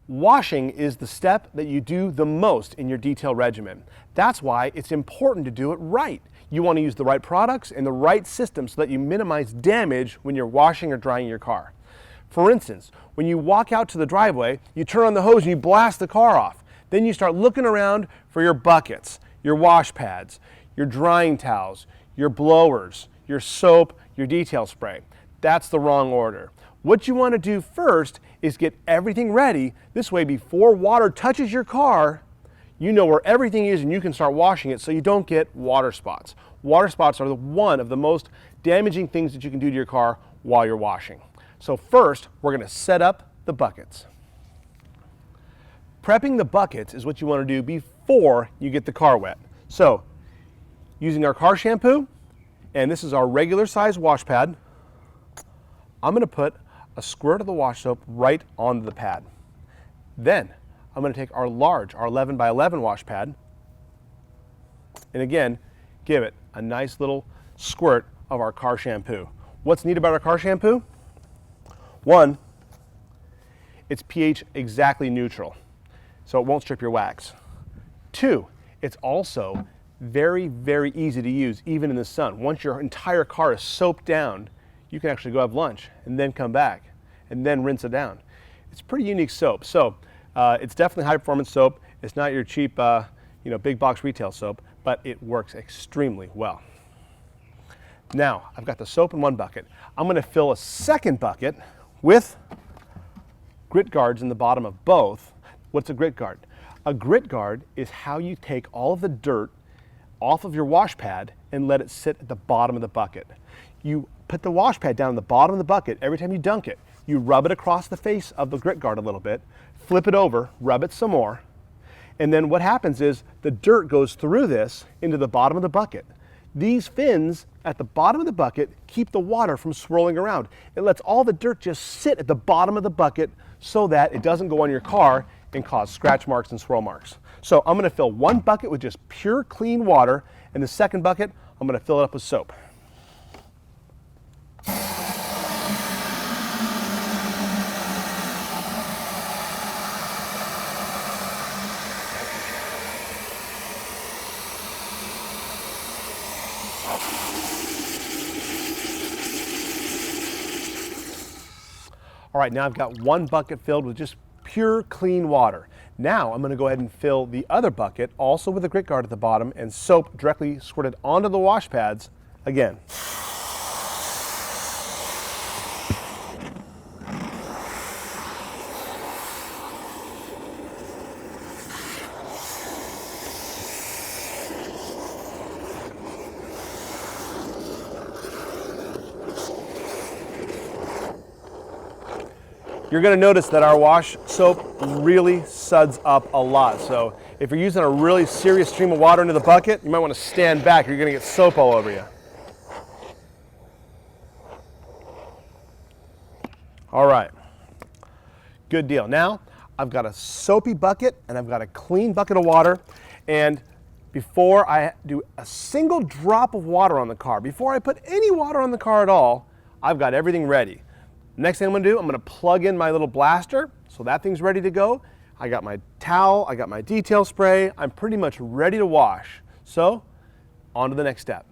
Washing is the step that you do the most in your detail regimen. That's why it's important to do it right. You want to use the right products and the right system so that you minimize damage when you're washing or drying your car. For instance, when you walk out to the driveway, you turn on the hose and you blast the car off. Then you start looking around for your buckets, your wash pads, your drying towels, your blowers, your soap, your detail spray. That's the wrong order. What you want to do first is get everything ready. This way, before water touches your car, you know where everything is and you can start washing it so you don't get water spots. Water spots are one of the most damaging things that you can do to your car while you're washing. So first, we're going to set up the buckets. Prepping the buckets is what you want to do before you get the car wet. So, using our car shampoo, and this is our regular size wash pad, I'm going to put a squirt of the wash soap right onto the pad. Then, I'm going to take our large, our 11 by 11 wash pad, and again, give it a nice little squirt of our car shampoo. What's neat about our car shampoo? One, it's pH exactly neutral, so it won't strip your wax. Two, it's also very, very easy to use, even in the sun. Once your entire car is soaped down, you can actually go have lunch and then come back and then rinse it down. It's pretty unique soap. So it's definitely high performance soap. It's not your cheap, big box retail soap, but it works extremely well. Now, I've got the soap in one bucket. I'm going to fill a second bucket with grit guards in the bottom of both. What's a grit guard? A grit guard is how you take all of the dirt off of your wash pad and let it sit at the bottom of the bucket. You put the wash pad down at the bottom of the bucket every time you dunk it. You rub it across the face of the grit guard a little bit, flip it over, rub it some more, and then what happens is the dirt goes through this into the bottom of the bucket. These fins at the bottom of the bucket keep the water from swirling around. It lets all the dirt just sit at the bottom of the bucket so that it doesn't go on your car and cause scratch marks and swirl marks. So I'm going to fill one bucket with just pure clean water, and the second bucket I'm going to fill it up with soap. All right, now I've got one bucket filled with just pure clean water. Now I'm going to go ahead and fill the other bucket, also with a grit guard at the bottom, and soap directly squirted onto the wash pads again. You're going to notice that our wash soap really suds up a lot. So if you're using a really serious stream of water into the bucket, you might want to stand back or you're going to get soap all over you. All right, good deal. Now I've got a soapy bucket and I've got a clean bucket of water, and before I do a single drop of water on the car, before I put any water on the car at all, I've got everything ready. Next thing I'm going to do, I'm going to plug in my little blaster, so that thing's ready to go. I got my towel, I got my detail spray, I'm pretty much ready to wash. So, on to the next step.